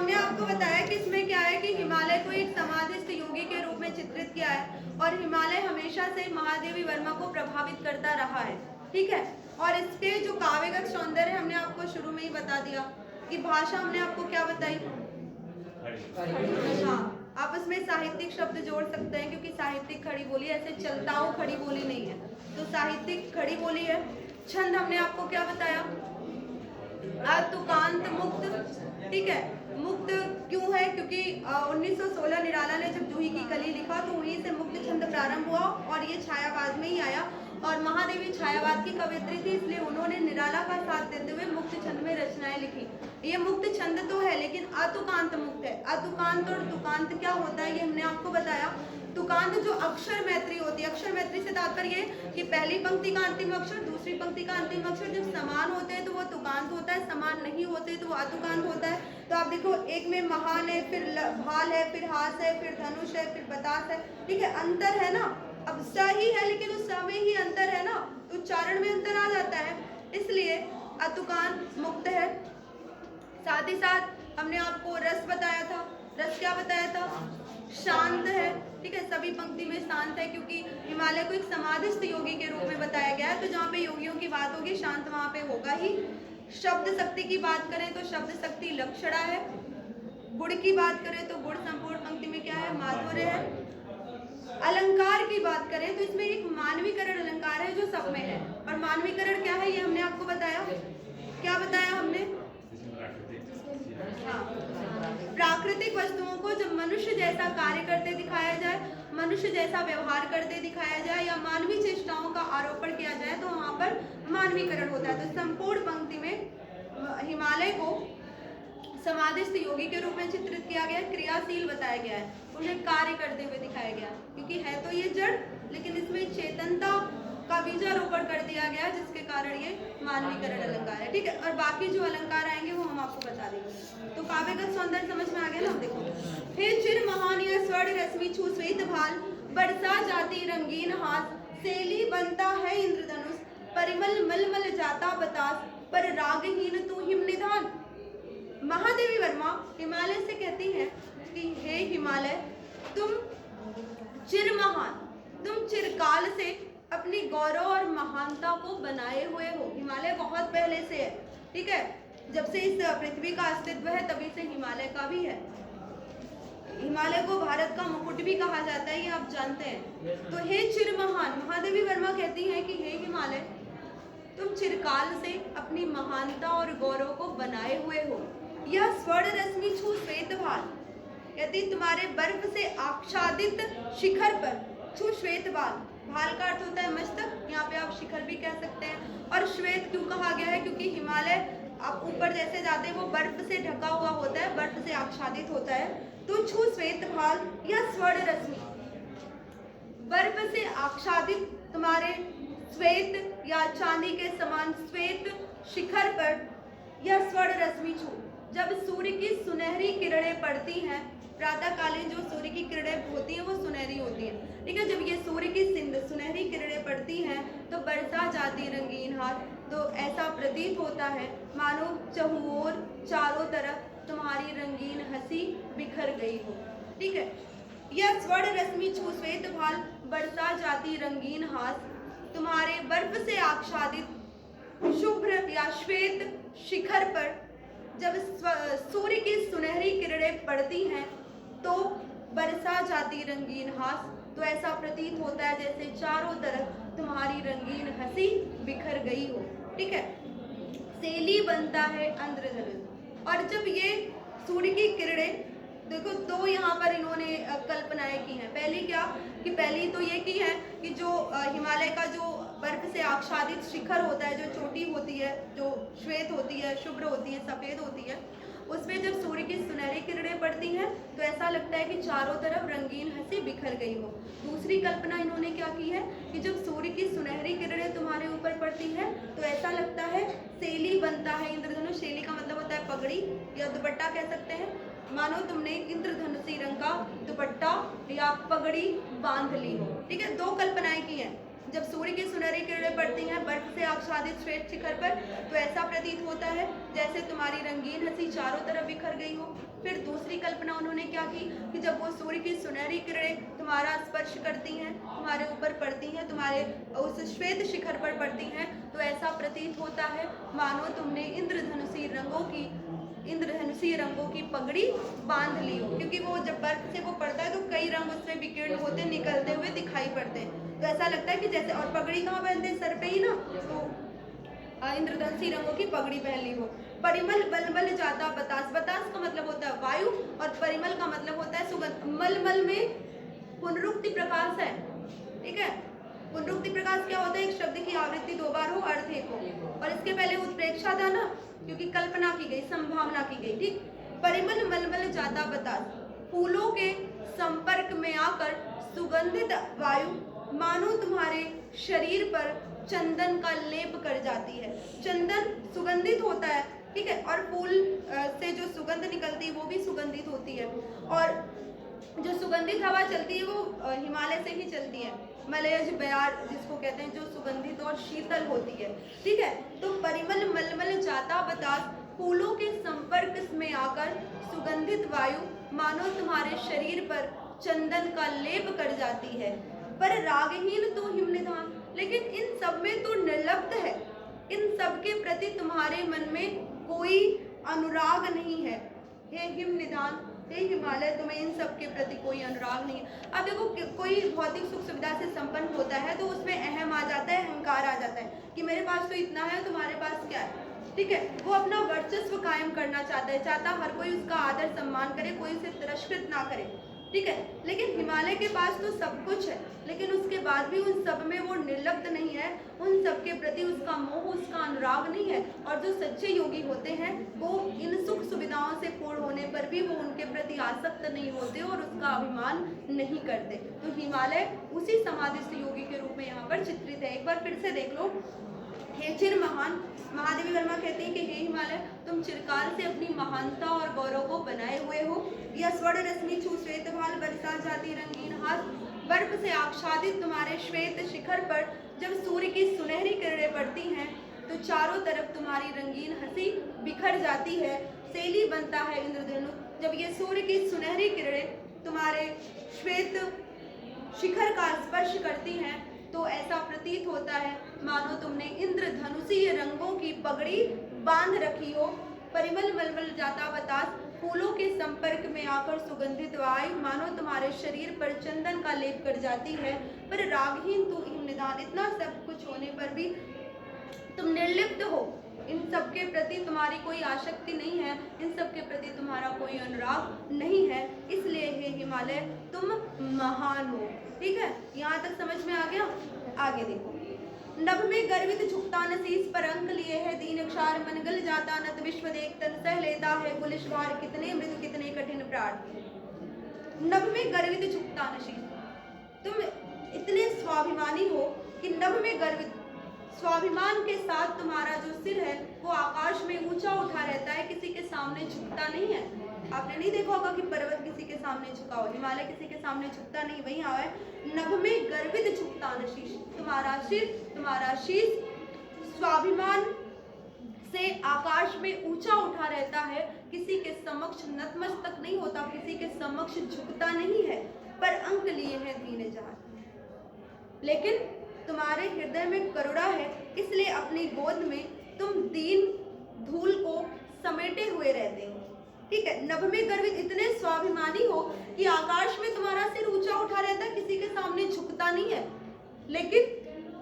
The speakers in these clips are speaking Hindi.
हमने आपको बताया कि इसमें क्या है कि हिमालय को एक समाधिस्थ योगी के रूप में चित्रित किया है और हिमालय हमेशा से महादेवी वर्मा को प्रभावित करता रहा है, ठीक है। और इसके जो काव्यगत सौंदर्य हमने आपको शुरू में ही बता दिया कि भाषा हमने आपको क्या बताई। हाँ, आप इसमें साहित्यिक शब्द जोड़ सकते हैं क्योंकि साहित्यिक खड़ी बोली ऐसे चलताऊ खड़ी बोली नहीं है, तो साहित्यिक खड़ी बोली है। छंद हमने आपको क्या बताया, तुकांत मुक्त, ठीक है। मुक्त क्यों है, क्योंकि 1916 निराला ने जब जूही की कली लिखा तो वहीं से मुक्त छंद प्रारंभ हुआ और ये छायावाद में ही आया और महादेवी छायावाद की कवियत्री थी, इसलिए उन्होंने निराला का साथ देते हुए मुक्त छंद में रचनाएं लिखी। ये मुक्त छंद तो है लेकिन अतुकांत मुक्त है। अतुकांत और तुकांत क्या होता है ये हमने आपको बताया। तुकांत जो अक्षर मैत्री होती है, अक्षर मैत्री से तात्पर्य कि पहली पंक्ति का अंतिम अक्षर दूसरी पंक्ति का अंतिम अक्षर जब समान होते हैं तो वो तुकांत होता है, समान नहीं होते तो वो अतुकांत होता है। तो आप देखो, एक में महान है, फिर भाल है, फिर हास है, फिर धनुष है, फिर बतास है, ठीक है। अंतर है ना, अब स ही है लेकिन उस स में ही अंतर है ना, तो उच्चारण में अंतर आ जाता है, इसलिए अतुकांत मुक्त है। साथ ही साथ हमने आपको रस बताया था। रस क्या बताया था, शांत है, ठीक है। सभी पंक्ति में शांत है क्योंकि हिमालय को एक समाधिस्थ योगी के रूप में बताया गया है, तो जहाँ पे योगियों की बात होगी शांत वहां पे होगा ही। शब्द शक्ति की बात करें तो शब्द शक्ति लक्षणा है। गुण की बात करें तो गुण संपूर्ण पंक्ति में क्या है, माधुर्य है। अलंकार की बात करें तो इसमें एक मानवीकरण अलंकार है जो सब में है, और मानवीकरण क्या है ये हमने आपको बताया। क्या बताया हमने, हाँ, प्राकृतिक वस्तुओं को जब मनुष्य जैसा कार्य करते दिखाया जाए, मनुष्य जैसा व्यवहार करते दिखाया जाए या मानवीय चेष्टाओं का आरोपण किया जाए तो वहां पर मानवीकरण होता है। तो संपूर्ण पंक्ति में हिमालय को समाधिस्थ योगी के रूप में चित्रित किया गया, क्रियाशील बताया गया है, उन्हें कार्य करते हुए दिखाया गया, क्योंकि है तो ये जड़ लेकिन इसमें चेतनता का बीजारोपण कर दिया गया जिसके कारण ये मानवीकरण अलंकार है, ठीक है। और बाकी जो अलंकार आएंगे वो हम आपको बता देंगे। तो काव्यगत सौंदर्य समझ में आ गया ना। देखो, हे चिर महान या स्वर्ण रश्मि छू श्वेत भाल, बरसा जाती रंगीन हाथ, सेली बनता है इंद्रधनुष, परिमल मलमल जाता बतास, पर रागहीन तू हिम निधान। महादेवी वर्मा हिमालय से कहती हैं कि हे हिमालय, तुम चिर महान, तुम चिरकाल से अपनी गौरव और महानता को बनाए हुए हो। हिमालय बहुत पहले से है, ठीक है। जब से इस पृथ्वी का अस्तित्व है तभी से हिमालय का भी है। हिमालय को भारत का मुकुट भी कहा जाता है, ये आप जानते हैं। तो हे चिर महान, महादेवी वर्मा कहती हैं कि हे हिमालय, तुम चिरकाल से अपनी महानता और गौरव को बनाए हुए हो। यह स्वर्ण रश्मि छू श्वेत भाल, यदि तुम्हारे बर्फ से आच्छादित शिखर पर, छू श्वेत भाल, भाल का अर्थ होता है मस्तक, यहाँ पे आप शिखर भी कह सकते हैं। और श्वेत क्यों कहा गया है, क्योंकि हिमालय आप ऊपर जैसे जाते हैं वो बर्फ से ढका हुआ होता है, बर्फ से आच्छादित होता है। तो छू श्वेत भाल या स्वर्ण रश्मि, बर्फ से आच्छादित तुम्हारे श्वेत या चांदी के समान श्वेत शिखर पर यह स्वर्ण रश्मि छू। जब सूर्य की सुनहरी किरणें पड़ती हैं, प्रातःकालीन जो सूर्य की किरणें होती हैं वो सुनहरी होती हैं, ठीक है। जब ये सूर्य की सुनहरी किरणें पड़ती हैं तो बरसा जाती रंगीन हाथ, तो ऐसा प्रतीत होता है मानो चहुओर चारों तरफ तुम्हारी रंगीन हंसी बिखर गई हो, ठीक है। यह स्वर्ण रश्मि छू श्वेत भाल, बरसा जाती रंगीन हाथ, तुम्हारे बर्फ से आच्छादित शुभ्र या श्वेत शिखर पर जब सूर्य की सुनहरी किरणें पड़ती हैं तो बरसा जाती रंगीन हास, तो ऐसा प्रतीत होता है जैसे चारों तरफ तुम्हारी रंगीन हंसी बिखर गई हो, ठीक है। सेली बनता है इंद्रधनुष, और जब ये सूर्य की किरणें, देखो दो यहाँ पर इन्होंने कल्पनाएं की हैं। पहली क्या, कि पहली तो ये की है कि जो हिमालय का जो बर्फ से आच्छादित शिखर होता है, जो चोटी होती है, जो श्वेत होती है, शुभ्र होती है, सफेद होती है, उसमें जब सूर्य की सुनहरी किरणें पड़ती हैं तो ऐसा लगता है कि चारों तरफ रंगीन हंसी बिखर गई हो। दूसरी कल्पना इन्होंने क्या की है कि जब सूर्य की सुनहरी किरणें तुम्हारे ऊपर पड़ती हैं तो ऐसा लगता है सेली बनता है इंद्रधनुष। सेली का मतलब होता है पगड़ी या दुपट्टा कह सकते हैं, मानो तुमने इंद्रधनुषी रंग का दुपट्टा या पगड़ी बांध ली हो, ठीक है। दो कल्पनाएं की हैं। जब सूर्य की सुनहरी किरणें पड़ती हैं बर्फ से आच्छादित श्वेत शिखर पर तो ऐसा प्रतीत होता है जैसे तुम्हारी रंगीन हंसी चारों तरफ बिखर गई हो। फिर दूसरी कल्पना उन्होंने क्या की कि जब वो सूर्य की सुनहरी किरणें तुम्हारा स्पर्श करती हैं, तुम्हारे ऊपर पड़ती हैं, तुम्हारे उस श्वेत शिखर पर पड़ती हैं, तो ऐसा प्रतीत होता है मानो तुमने इंद्रधनुषीय रंगों की पगड़ी बांध ली हो, क्योंकि वो जब बर्फ से वो पड़ता है तो कई रंग उससे विकीर्ण होते निकलते हुए दिखाई पड़ते हैं, तो ऐसा लगता है कि जैसे, और पगड़ी कहाँ पहनते हैं, सर पे ही ना, तो इंद्रधनुषी रंगों की पगड़ी पहन ली हो। परिमल मलमल जाता बतास, बतास का मतलब होता है वायु और परिमल का मतलब होता है सुगंध। मलमल में पुनरुक्ति प्रकाश है, ठीक है। पुनरुक्ति प्रकाश क्या होता है, एक शब्द की आवृत्ति दो बार हो, अर्थ एक हो, और इसके पहले उत्प्रेक्षा था ना, क्योंकि कल्पना की गई, संभावना की गई, ठीक। परिमल मलमल जाता बतास, फूलों के संपर्क में आकर सुगंधित वायु मानो तुम्हारे शरीर पर चंदन का लेप कर जाती है। चंदन सुगंधित होता है, ठीक है, और फूल से जो सुगंध निकलती है वो भी सुगंधित होती है, और जो सुगंधित हवा चलती है वो हिमालय से ही चलती है, मलयज बयार जिसको कहते हैं, जो सुगंधित और शीतल होती है, ठीक है। तो परिमल मलमल जाता बतास, फूलों के संपर्क में आकर सुगंधित वायु मानो तुम्हारे शरीर पर चंदन का लेप कर जाती है। पर रागहीन तो हिमनिधान, लेकिन इन सब में तो निर्लिप्त है, इन सब के प्रति तुम्हारे मन में कोई अनुराग नहीं है। हे हिमनिधान, हे हिमालय, तुम्हें इन सब के प्रति कोई अनुराग नहीं है। अब देखो, कोई भौतिक सुख सुविधा से संपन्न होता है तो उसमें अहम आ जाता है, अहंकार आ जाता है कि मेरे पास तो इतना है, तुम्हारे पास क्या है, ठीक है। वो अपना वर्चस्व कायम करना चाहता है, चाहता हर कोई उसका आदर सम्मान करे, कोई उसे तिरस्कृत ना करे, ठीक है। लेकिन हिमालय के पास तो सब कुछ है, लेकिन उसके बाद भी उन सब में वो निर्लिप्त नहीं है, उन सब के प्रति उसका मोह, उसका अनुराग नहीं है। और जो सच्चे योगी होते हैं वो इन सुख सुविधाओं से पूर्ण होने पर भी वो उनके प्रति आसक्त नहीं होते और उसका अभिमान नहीं करते। तो हिमालय उसी समाधिस्थ योगी के रूप में यहाँ पर चित्रित है। एक बार फिर से देख लो, हे चिर महान, महादेवी वर्मा कहते हैं कि हे हिमालय, तुम चिरकाल से अपनी महानता और गौरव को बनाए हुए हो। यह स्वर्ण रश्मि छू श्वेत भाल बरसा जाती रंगीन हाथ, बर्फ से आच्छादित तुम्हारे श्वेत शिखर पर जब सूर्य की सुनहरी किरणें पड़ती हैं तो चारों तरफ तुम्हारी रंगीन हंसी बिखर जाती है, शैली बनता है इंद्रधनुष। जब ये सूर्य की सुनहरी किरणें तुम्हारे श्वेत शिखर का स्पर्श करती हैं तो ऐसा प्रतीत होता है मानो तुमने इंद्रधनुषीय रंगों की पगड़ी बांध रखी हो। परिमल मलमल जाता बतास, फूलों के संपर्क में आकर सुगंधित वायु मानो तुम्हारे शरीर पर चंदन का लेप कर जाती है। पर रागहीन तू निदान, इतना सब कुछ होने पर भी तुम निर्लिप्त हो, इन सब के प्रति तुम्हारी कोई आसक्ति नहीं है, इन सब के प्रति तुम्हारा कोई अनुराग नहीं है, इसलिए हे हिमालय तुम महान हो। ठीक है, यहाँ तक समझ में आ गया। आगे देखो, नभ में गर्वित झुकता नसीस पर अंक लिए है दीन क्षार मन गल जाता नत विश्व देख तन सह लेता है पुलिस वार कितने मृदु कितने कठिन प्राण। नभ में गर्वित झुकता नसीस, तुम इतने स्वाभिमानी हो कि नभ में गर्वित, स्वाभिमान के साथ तुम्हारा जो सिर है वो आकाश में ऊंचा उठा रहता है, किसी के सामने झुकता नहीं है। आपने नहीं देखा होगा कि पर्वत किसी के सामने झुका हो, हिमालय किसी के सामने झुकता नहीं, वही आया है नभ में गर्वित झुकता न शीश, तुम्हारा सिर, तुम्हारा शीश स्वाभिमान से आकाश में ऊंचा उठा रहता है, किसी के समक्ष नतमस्तक नहीं होता, किसी के समक्ष झुकता नहीं है, पर अंक लिए हैं दीन जहां। लेकिन तुम्हारे हृदय में करुणा है, इसलिए अपनी गोद में तुम दीन धूल को समेटे हुए रहते हो। ठीक है, नभ में गर्वित, इतने स्वाभिमानी हो कि आकाश में तुम्हारा सिर ऊंचा उठा रहता है, किसी के सामने झुकता नहीं है, लेकिन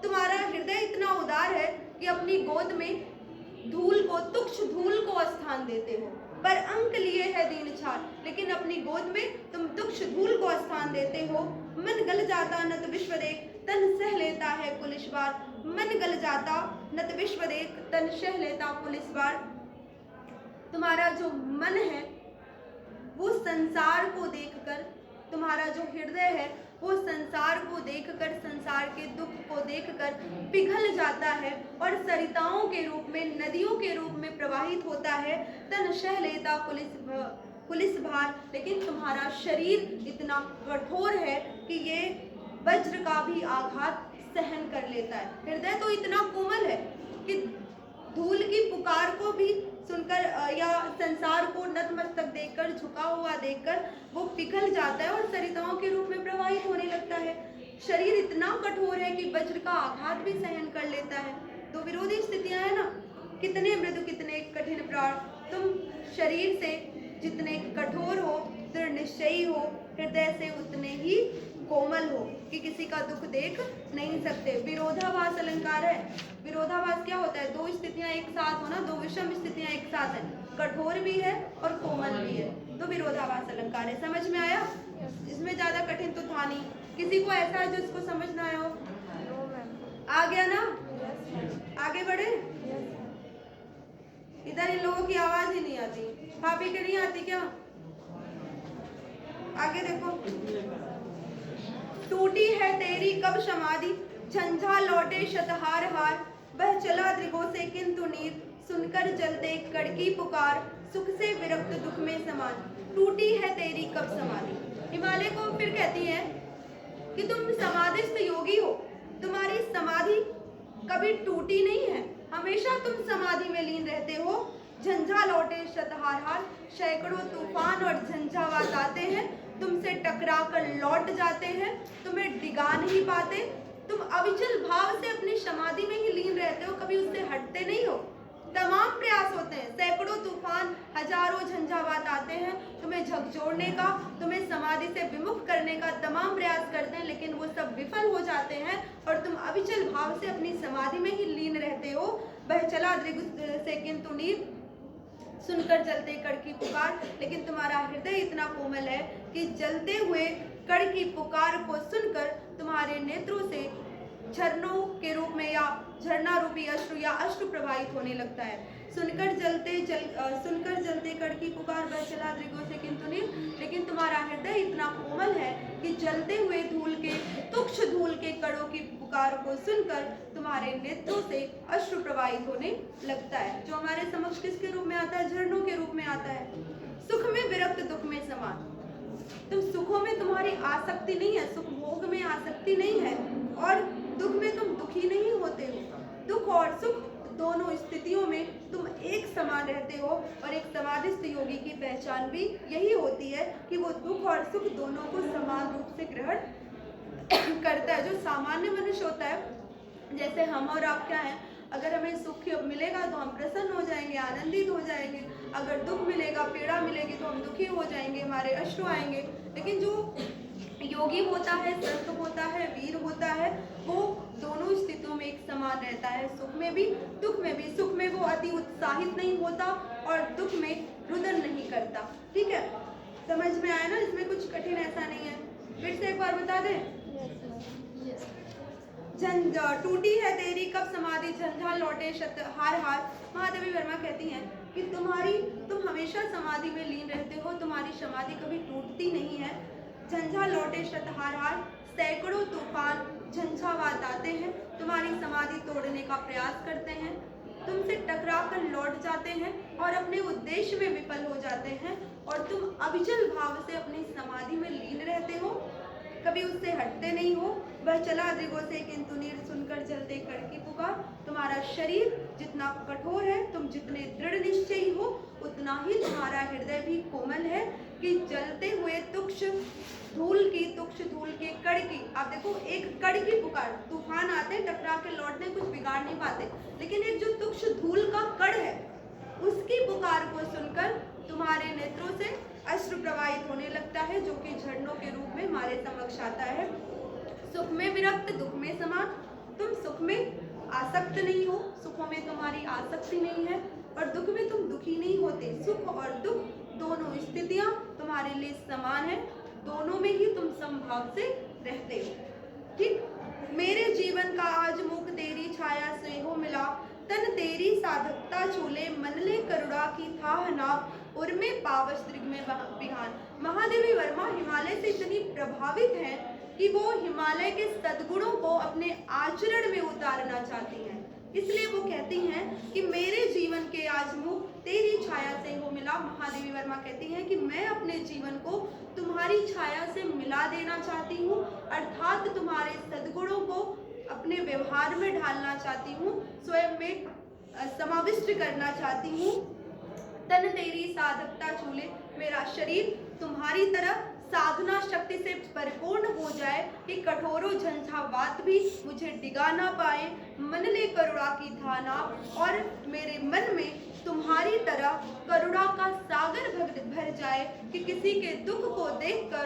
तुम्हारा हृदय इतना उदार है कि अपनी गोद में धूल को, तुक्ष धूल को स्थान देते हो। पर अंक लिए है दीन छार, लेकिन अपनी गोद में तुम तुक्ष धूल को स्थान देते हो। मन गल जाता नत विश्व देख तन सह लेता है पुलिस बार, मन गल जाता नत विश्व देख तन सह लेता पुलिस बार। तुम्हारा जो मन है वो संसार को देखकर, तुम्हारा जो हृदय है वो संसार को देखकर, संसार के दुख को देखकर पिघल जाता है और सरिताओं के रूप में, नदियों के रूप में प्रवाहित होता है। तन सह लेता पुलिस भार, लेकिन तुम्हारा शरीर इतना कठोर है कि ये वज्र का भी आघात सहन कर लेता है। हृदय तो इतना कोमल है कि धूल की पुकार को भी सुनकर या संसार को नतमस्तक देखकर, झुका हुआ देखकर वो पिघल जाता है और सरिताओं के रूप में प्रवाहित होने लगता है। शरीर इतना कठोर है कि वज्र का आघात भी सहन कर लेता है। दो विरोधी स्थितियां है ना, कितने मृदु कितने कठिन प्राण। तुम शरीर से जितने कठोर हो, दृढ़ निश्चयी हो, हृदय से उतने ही कोमल हो कि किसी का दुख देख नहीं सकते। विरोधाभास अलंकार है। विरोधाभास क्या होता है? दो स्थितियां एक साथ हो ना, दो विषम स्थितियां एक साथ है, कठोर भी है और कोमल भी है, तो विरोधाभास अलंकार है। समझ में आया? इसमें ज्यादा कठिन तो था नहीं। किसी को ऐसा है जो इसको समझ ना आया हो? आ गया ना? आगे बढ़े। इधर इन लोगों की आवाज ही नहीं आती। भाभी के नहीं आती क्या? आगे देखो। टूटी है तेरी कब समाधि, झंझा लौटे शतहार हार, वह चला दृगों से किंतु नीर, सुनकर जलते कड़की पुकार, सुख से विरक्त दुख में समान। टूटी है तेरी कब समाधि। हिमालय को फिर कहती है कि तुम समाधिस्थ योगी हो, तुम्हारी समाधि कभी टूटी नहीं है, हमेशा तुम समाधि में लीन रहते हो। झंझा लौटे शतहार हार, सैकड़ों तूफान और झंझावात आते हैं, तुमसे टकरा कर लौट जाते हैं, तुम्हें डिगा नहीं पाते। तुम अविचल भाव से अपनी समाधि में ही लीन रहते हो, कभी उससे हटते नहीं हो। तमाम प्रयास होते हैं, सैकड़ों तूफान, हजारों झंझावात आते हैं, तुम्हें झकझोरने का, तुम्हें समाधि से विमुख करने का तमाम प्रयास करते हैं, लेकिन वो सब विफल हो जाते हैं और तुम अविचल भाव से अपनी समाधि में ही लीन रहते हो। वह चला दृग से किंतु नीर, सुनकर जलते कड़ की पुकार। लेकिन तुम्हारा हृदय इतना कोमल है कि जलते हुए कड़ की पुकार को सुनकर तुम्हारे नेत्रों से झरनों के रूप में या झरना रूपी अश्रु या अश्रु प्रवाहित होने लगता है। सुनकर जलते कड़ की पुकार, वह चला दृगों से किंतु नीर। लेकिन तुम्हारा हृदय इतना कोमल है कि जलते हुए धूल के, तुक्ष धूल के कड़ों की पुकार को सुनकर तुम्हारे नेत्रों से अश्रु प्रवाहित होने लगता है, जो हमारे समक्ष किसके रूप में आता है? झरनों के रूप में आता है। सुख में विरक्त दुख में समान। तुम सुखों में तुम्हारी आसक्ति नहीं है, सुख भोग में आसक्ति नहीं है, और दुख में तुम दुखी नहीं होते हो। दुख और सुख दोनों स्थितियों में तुम एक समान रहते हो। और एक समाधिस्थ योगी की पहचान भी यही होती है कि वो दुख और सुख दोनों को समान रूप से ग्रहण करता है। जो सामान्य मनुष्य होता है, जैसे हम और आप क्या है, अगर हमें सुख मिलेगा तो हम प्रसन्न हो जाएंगे, आनंदित हो जाएंगे। अगर दुख मिलेगा, पीड़ा मिलेगी तो हम दुखी हो जाएंगे, हमारे अश्रु आएंगे। लेकिन जो योगी होता है, संत होता है, वीर होता है, वो दोनों स्थितियों में एक समान रहता है, सुख में भी दुख में भी। सुख में वो अति उत्साहित नहीं होता और दुख में रुदन नहीं करता। ठीक है, समझ में आया ना? इसमें कुछ कठिन ऐसा नहीं है। फिर से एक बार बता दें। टूटी है तेरी कब समाधि, झंझा लौटे हार हार। महादेवी वर्मा कहती हैं कि तुम हमेशा समाधि में लीन रहते हो, तुम्हारी समाधि कभी टूटती नहीं है। झंझा लौटे शतहार हार, सैकड़ों तूफान झंझावात आते हैं, तुम्हारी समाधि तोड़ने का प्रयास करते हैं, तुमसे टकरा कर लौट जाते हैं और अपने उद्देश्य में विफल हो जाते हैं, और तुम अविचल भाव से अपनी समाधि में लीन रहते हो, कभी उससे हटते नहीं हो। वह चला दृगों से किंतु नीर, सुनकर जलते कड़ की पुकार। तुम्हारा शरीर जितना कठोर है, तुम जितने दृढ़ निश्चयी हो, उतना ही तुम्हारा हृदय भी कोमल है कि जलते हुए तुक्ष धूल के कड़ की, आप देखो, एक कड़ की पुकार। तूफान आते, टकरा के लौटने, कुछ बिगाड़ नहीं पाते, लेकिन एक जो तुक्ष धूल का कड़ है, उसकी पुकार को सुनकर तुम्हारे नेत्रों से अश्रु प्रवाहित होने लगता है, जो कि झरनों के रूप में हमारे समक्ष आता है। सुख में विरक्त दुख में समान। तुम सुख में आसक्त नहीं हो, सुखों में तुम्हारी आसक्ति नहीं है, और दुख में तुम दुखी नहीं होते। सुख और दुख दोनों स्थितियां तुम्हारे लिए समान है, दोनों में ही तुम समभाव से रहते हो। ठीक, मेरे जीवन का आज मुख तेरी छाया से हो मिला, तन तेरी साधकता छूले, मन ले करुणा की थाह नाप, उर्मे पावस त्रिग में बिहान। महादेवी वर्मा हिमालय से इतनी प्रभावित हैं कि वो हिमालय के सद्गुणों को अपने आचरण में उतारना चाहती हैं। इसलिए वो कहती हैं कि मेरे जीवन के आज मुख तेरी छाया से हो मिला। महादेवी वर्मा कहती हैं कि मैं अपने जीवन को तुम्हारी छाया से मिला देना चाहती हूँ, अर्थात तुम्हारे सद्गुणों को अपने व्यवहार में ढालना चाहती हूँ, स्वयं में समाविष्ट करना चाहती हूँ। तन तेरी साधकता झूले, मेरा शरीर तुम्हारी तरह साधना शक्ति से परिपूर्ण हो जाए कि कठोरों झंझावात भी मुझे डिगा ना पाए। मन ले करुणा की धाना और मेरे मन में तुम्हारी तरह करुणा का सागर भर जाए कि किसी के दुख को देखकर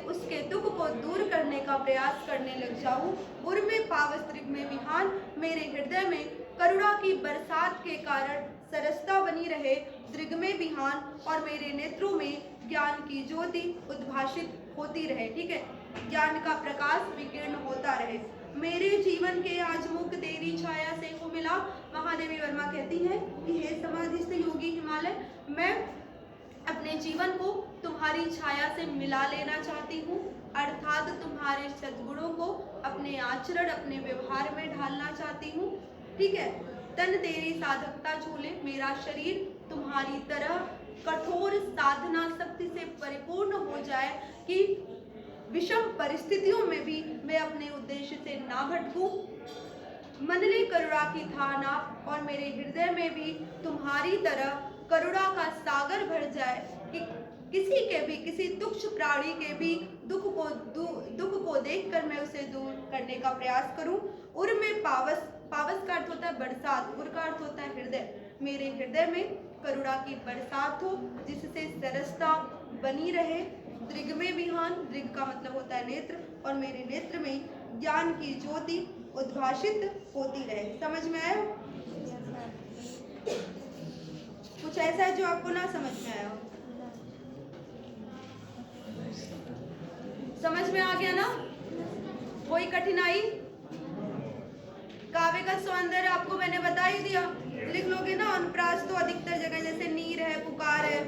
उसके दुख को दूर करने का प्रयास करने लग जाऊं। उर में पावस दृग में विहान, मेरे हृदय में करुणा की बरसात के कारण सरसता बनी रहे दृग में विहान, और मेरे नेत्रों में ज्ञान की ज्योति उद्भाषित होती रहे। ठीक है, ज्ञान का प्रकाश विकीर्ण होता रहे। मेरे जीवन के आज मुख तेरी छाया से को मिला। महादेवी वर्मा कहती है कि हे समाधिस्थ योगी हिमालय, मैं अपने जीवन को तुम्हारी छाया से मिला लेना चाहती हूँ, अर्थात तुम्हारे सद्गुणों को अपने आचरण, अपने व्यवहार में ढालना चाहती हूँ। ठीक है, तन तेरी साधकता झूले, मेरा शरीर तुम्हारी तरह कठोर साधना शक्ति से परिपूर्ण हो जाए कि विषम परिस्थितियों में भी मैं अपने उद्देश्य से ना भटकूं। मन ले करुणा की धाना और मेरे हृदय में भी तुम्हारी तरह करुणा का सागर भर जाए कि किसी तुच्छ प्राणी के भी दुख को देखकर मैं उसे दूर करने का प्रयास करूं। उर में पावस का अर्थ होता है बरसात, उर का अर्थ होता है हृदय। मेरे हृदय में करुणा की बरसात हो जिससे सरसता बनी रहे। दृग में विहान, दृग का मतलब होता है नेत्र, और मेरे नेत्र में ज्ञान की ज्योति उद्भाषित होती रहे। समझ में आया? कुछ ऐसा है जो आपको ना समझ में आया हो? समझ में आ गया ना? कोई कठिनाई? काव्य का सौंदर्य आपको मैंने बता ही दिया, लिख लोगे ना। अनुप्रास तो अधिकतर जगह, जैसे नीर है, पुकार है,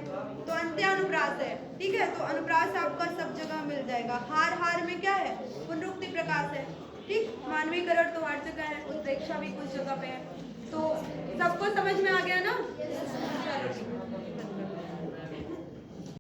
तो अंत्यानुप्रास है। ठीक है, तो अनुप्रास आपका सब जगह मिल जाएगा। हार में क्या है? पुनरुक्ति प्रकाश है। ठीक, मानवीकरण तो हर जगह है, उत्प्रेक्षा भी कुछ जगह पे है। तो सबको समझ में आ गया ना?